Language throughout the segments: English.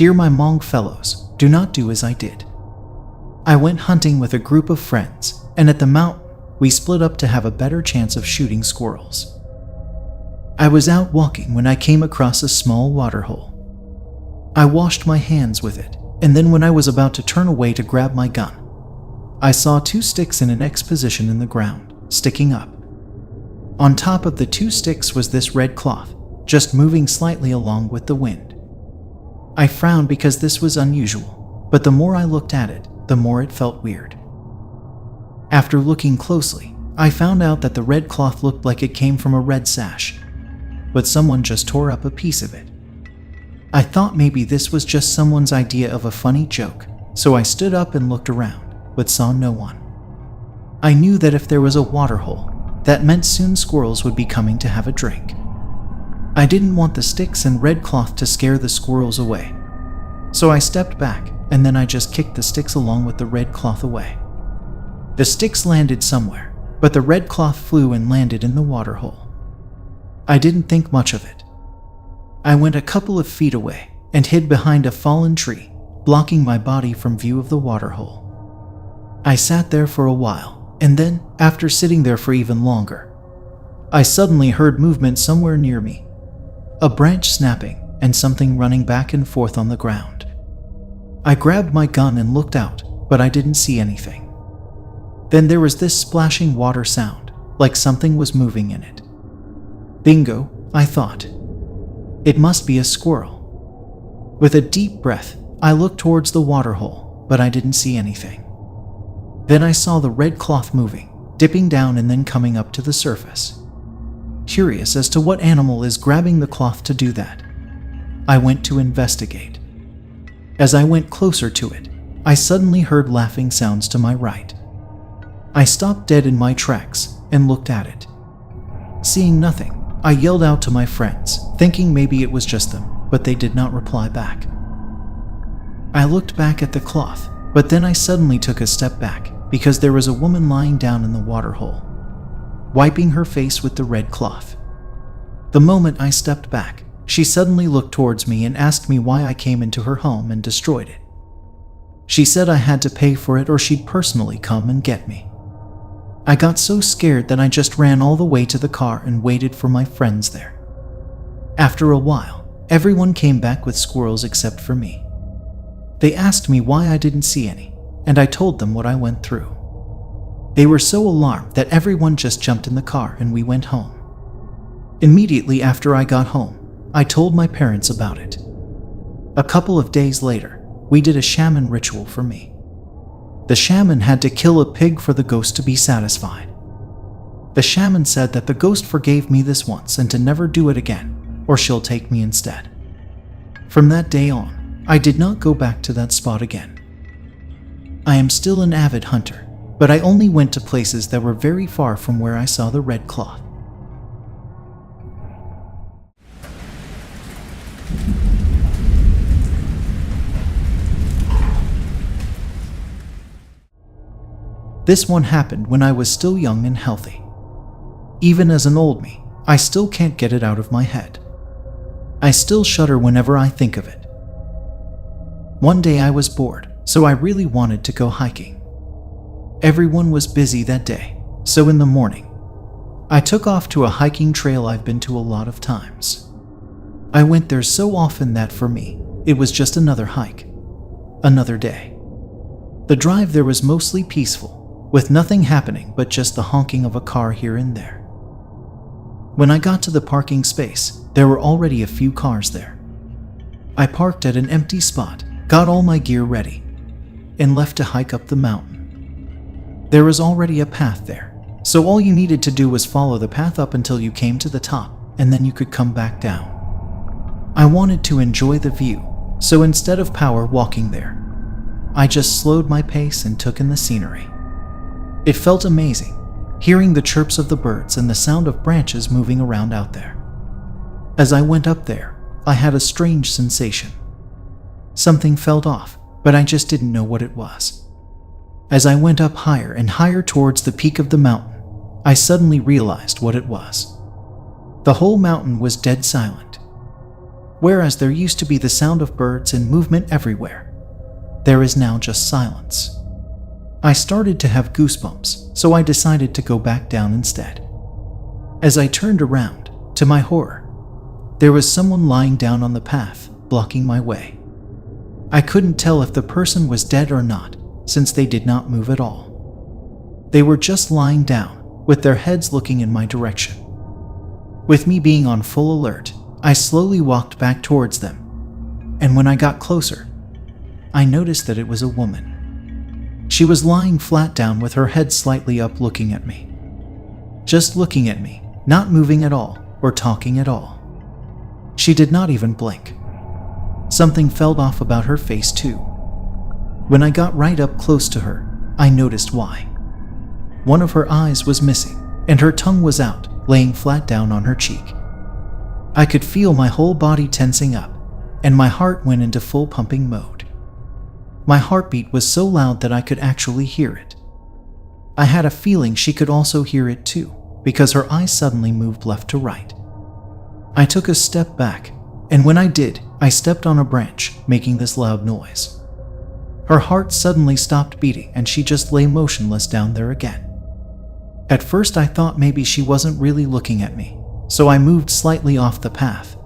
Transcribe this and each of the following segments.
Dear my Hmong fellows, do not do as I did. I went hunting with a group of friends, and at the mountain, we split up to have a better chance of shooting squirrels. I was out walking when I came across a small waterhole. I washed my hands with it, and then when I was about to turn away to grab my gun, I saw 2 sticks in an X position in the ground, sticking up. On top of the 2 sticks was this red cloth, just moving slightly along with the wind. I frowned because this was unusual, but the more I looked at it, the more it felt weird. After looking closely, I found out that the red cloth looked like it came from a red sash, but someone just tore up a piece of it. I thought maybe this was just someone's idea of a funny joke, so I stood up and looked around, but saw no one. I knew that if there was a waterhole, that meant soon squirrels would be coming to have a drink. I didn't want the sticks and red cloth to scare the squirrels away, so I stepped back and then I just kicked the sticks along with the red cloth away. The sticks landed somewhere, but the red cloth flew and landed in the waterhole. I didn't think much of it. I went a couple of feet away and hid behind a fallen tree, blocking my body from view of the waterhole. I sat there for a while, and then, after sitting there for even longer, I suddenly heard movement somewhere near me. A branch snapping and something running back and forth on the ground. I grabbed my gun and looked out, but I didn't see anything. Then there was this splashing water sound, like something was moving in it. Bingo, I thought. It must be a squirrel. With a deep breath, I looked towards the waterhole, but I didn't see anything. Then I saw the red cloth moving, dipping down and then coming up to the surface. Curious as to what animal is grabbing the cloth to do that, I went to investigate. As I went closer to it, I suddenly heard laughing sounds to my right. I stopped dead in my tracks and looked at it. Seeing nothing, I yelled out to my friends, thinking maybe it was just them, but they did not reply back. I looked back at the cloth, but then I suddenly took a step back because there was a woman lying down in the waterhole, wiping her face with the red cloth. The moment I stepped back, she suddenly looked towards me and asked me why I came into her home and destroyed it. She said I had to pay for it or she'd personally come and get me. I got so scared that I just ran all the way to the car and waited for my friends there. After a while, everyone came back with squirrels except for me. They asked me why I didn't see any, and I told them what I went through. They were so alarmed that everyone just jumped in the car and we went home. Immediately after I got home, I told my parents about it. A couple of days later, we did a shaman ritual for me. The shaman had to kill a pig for the ghost to be satisfied. The shaman said that the ghost forgave me this once and to never do it again, or she'll take me instead. From that day on, I did not go back to that spot again. I am still an avid hunter, but I only went to places that were very far from where I saw the red cloth. This one happened when I was still young and healthy. Even as an old me, I still can't get it out of my head. I still shudder whenever I think of it. One day I was bored, so I really wanted to go hiking. Everyone was busy that day, so in the morning, I took off to a hiking trail I've been to a lot of times. I went there so often that for me, it was just another hike, another day. The drive there was mostly peaceful, with nothing happening but just the honking of a car here and there. When I got to the parking space, there were already a few cars there. I parked at an empty spot, got all my gear ready, and left to hike up the mountain. There was already a path there, so all you needed to do was follow the path up until you came to the top, and then you could come back down. I wanted to enjoy the view, so instead of power walking there, I just slowed my pace and took in the scenery. It felt amazing, hearing the chirps of the birds and the sound of branches moving around out there. As I went up there, I had a strange sensation. Something felt off, but I just didn't know what it was. As I went up higher and higher towards the peak of the mountain, I suddenly realized what it was. The whole mountain was dead silent. Whereas there used to be the sound of birds and movement everywhere, there is now just silence. I started to have goosebumps, so I decided to go back down instead. As I turned around, to my horror, there was someone lying down on the path, blocking my way. I couldn't tell if the person was dead or not, since they did not move at all. They were just lying down, with their heads looking in my direction. With me being on full alert, I slowly walked back towards them, and when I got closer, I noticed that it was a woman. She was lying flat down with her head slightly up looking at me. Just looking at me, not moving at all, or talking at all. She did not even blink. Something fell off about her face too. When I got right up close to her, I noticed why. One of her eyes was missing, and her tongue was out, laying flat down on her cheek. I could feel my whole body tensing up, and my heart went into full pumping mode. My heartbeat was so loud that I could actually hear it. I had a feeling she could also hear it too, because her eyes suddenly moved left to right. I took a step back, and when I did, I stepped on a branch, making this loud noise. Her heart suddenly stopped beating and she just lay motionless down there again. At first I thought maybe she wasn't really looking at me, so I moved slightly off the path.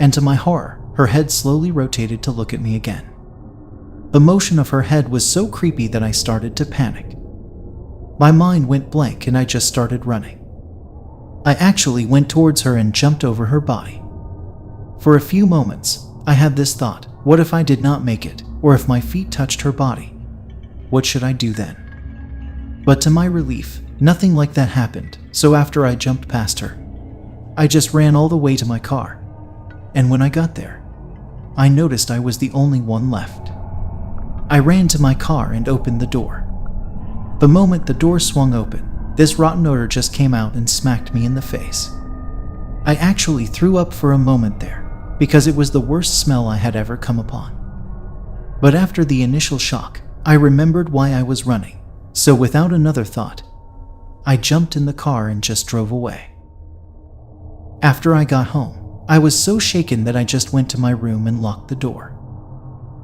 And to my horror, her head slowly rotated to look at me again. The motion of her head was so creepy that I started to panic. My mind went blank and I just started running. I actually went towards her and jumped over her body. For a few moments, I had this thought, what if I did not make it, or if my feet touched her body? What should I do then? But to my relief, nothing like that happened, so after I jumped past her, I just ran all the way to my car. And when I got there, I noticed I was the only one left. I ran to my car and opened the door. The moment the door swung open, this rotten odor just came out and smacked me in the face. I actually threw up for a moment there, because it was the worst smell I had ever come upon. But after the initial shock, I remembered why I was running, so without another thought, I jumped in the car and just drove away. After I got home, I was so shaken that I just went to my room and locked the door.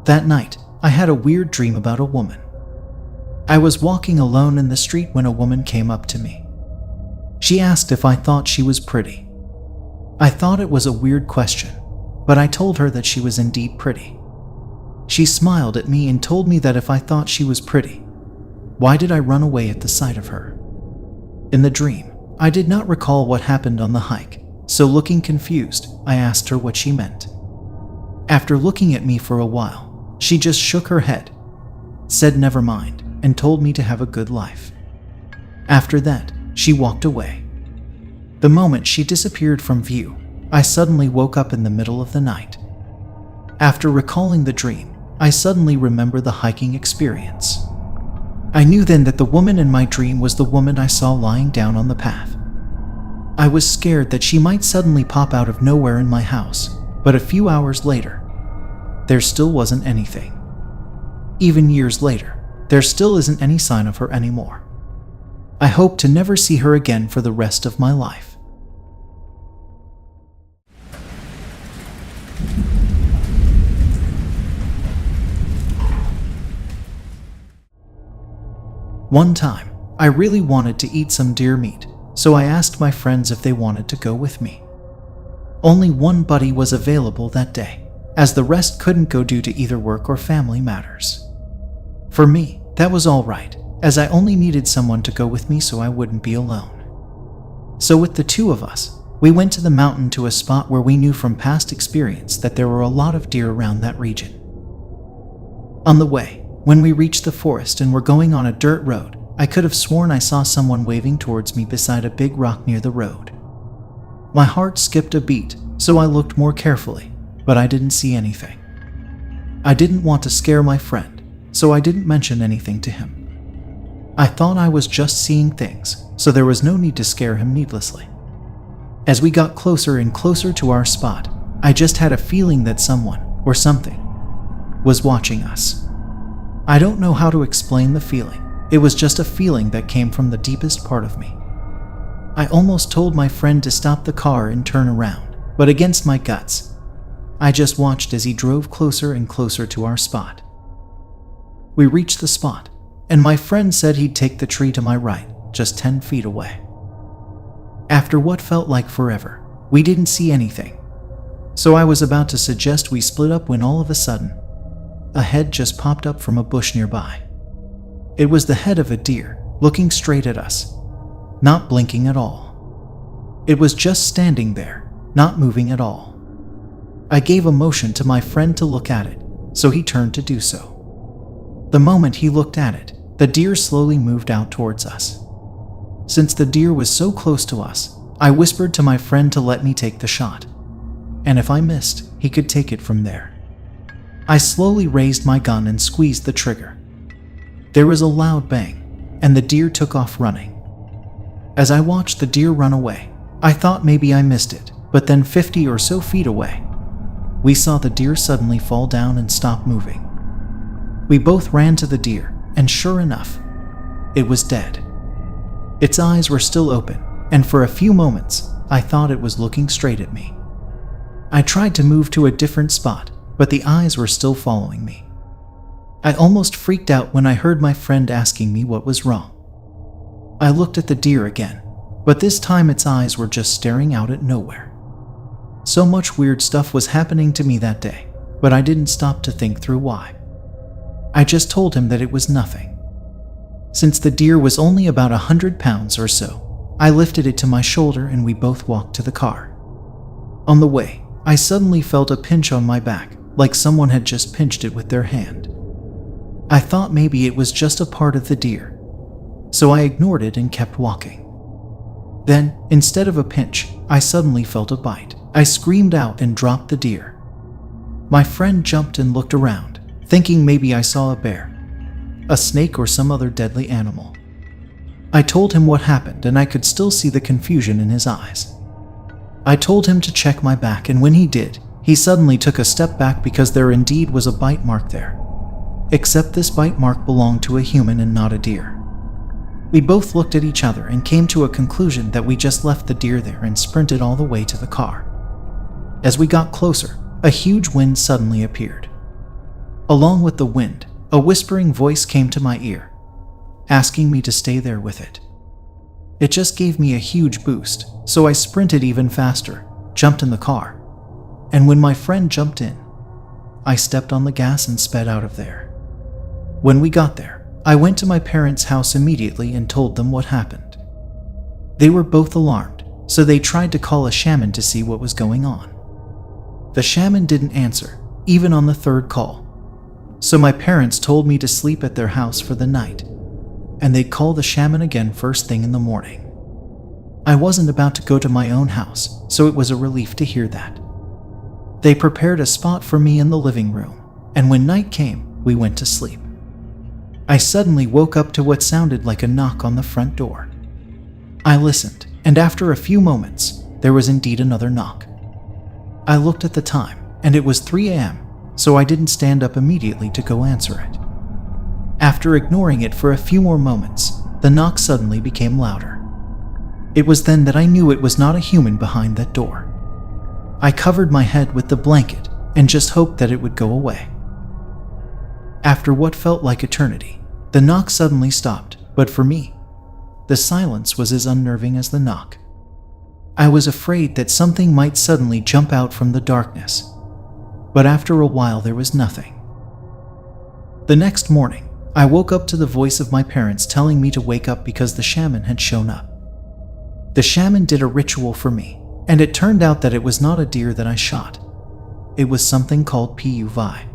That night, I had a weird dream about a woman. I was walking alone in the street when a woman came up to me. She asked if I thought she was pretty. I thought it was a weird question, but I told her that she was indeed pretty. She smiled at me and told me that if I thought she was pretty, why did I run away at the sight of her? In the dream, I did not recall what happened on the hike, so looking confused, I asked her what she meant. After looking at me for a while, she just shook her head, said never mind, and told me to have a good life. After that, she walked away. The moment she disappeared from view, I suddenly woke up in the middle of the night. After recalling the dream, I suddenly remember the hiking experience. I knew then that the woman in my dream was the woman I saw lying down on the path. I was scared that she might suddenly pop out of nowhere in my house, but a few hours later, there still wasn't anything. Even years later, there still isn't any sign of her anymore. I hope to never see her again for the rest of my life. One time, I really wanted to eat some deer meat, so I asked my friends if they wanted to go with me. Only one buddy was available that day, as the rest couldn't go due to either work or family matters. For me, that was all right, as I only needed someone to go with me so I wouldn't be alone. So with the two of us, we went to the mountain to a spot where we knew from past experience that there were a lot of deer around that region. On the way, when we reached the forest and were going on a dirt road, I could have sworn I saw someone waving towards me beside a big rock near the road. My heart skipped a beat, so I looked more carefully, but I didn't see anything. I didn't want to scare my friend, so I didn't mention anything to him. I thought I was just seeing things, so there was no need to scare him needlessly. As we got closer and closer to our spot, I just had a feeling that someone, or something, was watching us. I don't know how to explain the feeling. It was just a feeling that came from the deepest part of me. I almost told my friend to stop the car and turn around, but against my guts, I just watched as he drove closer and closer to our spot. We reached the spot, and my friend said he'd take the tree to my right, just 10 feet away. After what felt like forever, we didn't see anything. So I was about to suggest we split up when all of a sudden, a head just popped up from a bush nearby. It was the head of a deer, looking straight at us, not blinking at all. It was just standing there, not moving at all. I gave a motion to my friend to look at it, so he turned to do so. The moment he looked at it, the deer slowly moved out towards us. Since the deer was so close to us, I whispered to my friend to let me take the shot, and if I missed, he could take it from there. I slowly raised my gun and squeezed the trigger. There was a loud bang, and the deer took off running. As I watched the deer run away, I thought maybe I missed it, but then 50 or so feet away, we saw the deer suddenly fall down and stop moving. We both ran to the deer, and sure enough, it was dead. Its eyes were still open, and for a few moments, I thought it was looking straight at me. I tried to move to a different spot, but the eyes were still following me. I almost freaked out when I heard my friend asking me what was wrong. I looked at the deer again, but this time its eyes were just staring out at nowhere. So much weird stuff was happening to me that day, but I didn't stop to think through why. I just told him that it was nothing. Since the deer was only about 100 pounds or so, I lifted it to my shoulder and we both walked to the car. On the way, I suddenly felt a pinch on my back, like someone had just pinched it with their hand. I thought maybe it was just a part of the deer, so I ignored it and kept walking. Then, instead of a pinch, I suddenly felt a bite. I screamed out and dropped the deer. My friend jumped and looked around, thinking maybe I saw a bear, a snake, or some other deadly animal. I told him what happened, and I could still see the confusion in his eyes. I told him to check my back, and when he did, he suddenly took a step back because there indeed was a bite mark there. Except this bite mark belonged to a human and not a deer. We both looked at each other and came to a conclusion that we just left the deer there and sprinted all the way to the car. As we got closer, a huge wind suddenly appeared. Along with the wind, a whispering voice came to my ear, asking me to stay there with it. It just gave me a huge boost, so I sprinted even faster, jumped in the car, and when my friend jumped in, I stepped on the gas and sped out of there. When we got there, I went to my parents' house immediately and told them what happened. They were both alarmed, so they tried to call a shaman to see what was going on. The shaman didn't answer, even on the third call, so my parents told me to sleep at their house for the night, and they'd call the shaman again first thing in the morning. I wasn't about to go to my own house, so it was a relief to hear that. They prepared a spot for me in the living room, and when night came, we went to sleep. I suddenly woke up to what sounded like a knock on the front door. I listened, and after a few moments, there was indeed another knock. I looked at the time, and it was 3 a.m., so I didn't stand up immediately to go answer it. After ignoring it for a few more moments, the knock suddenly became louder. It was then that I knew it was not a human behind that door. I covered my head with the blanket and just hoped that it would go away. After what felt like eternity, the knock suddenly stopped, but for me, the silence was as unnerving as the knock. I was afraid that something might suddenly jump out from the darkness, but after a while there was nothing. The next morning, I woke up to the voice of my parents telling me to wake up because the shaman had shown up. The shaman did a ritual for me, and it turned out that it was not a deer that I shot. It was something called puvi.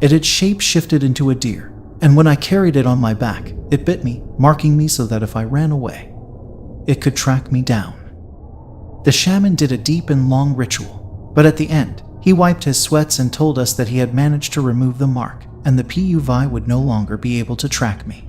It had shape-shifted into a deer, and when I carried it on my back, it bit me, marking me so that if I ran away, it could track me down. The shaman did a deep and long ritual, but at the end, he wiped his sweats and told us that he had managed to remove the mark, and the puvi would no longer be able to track me.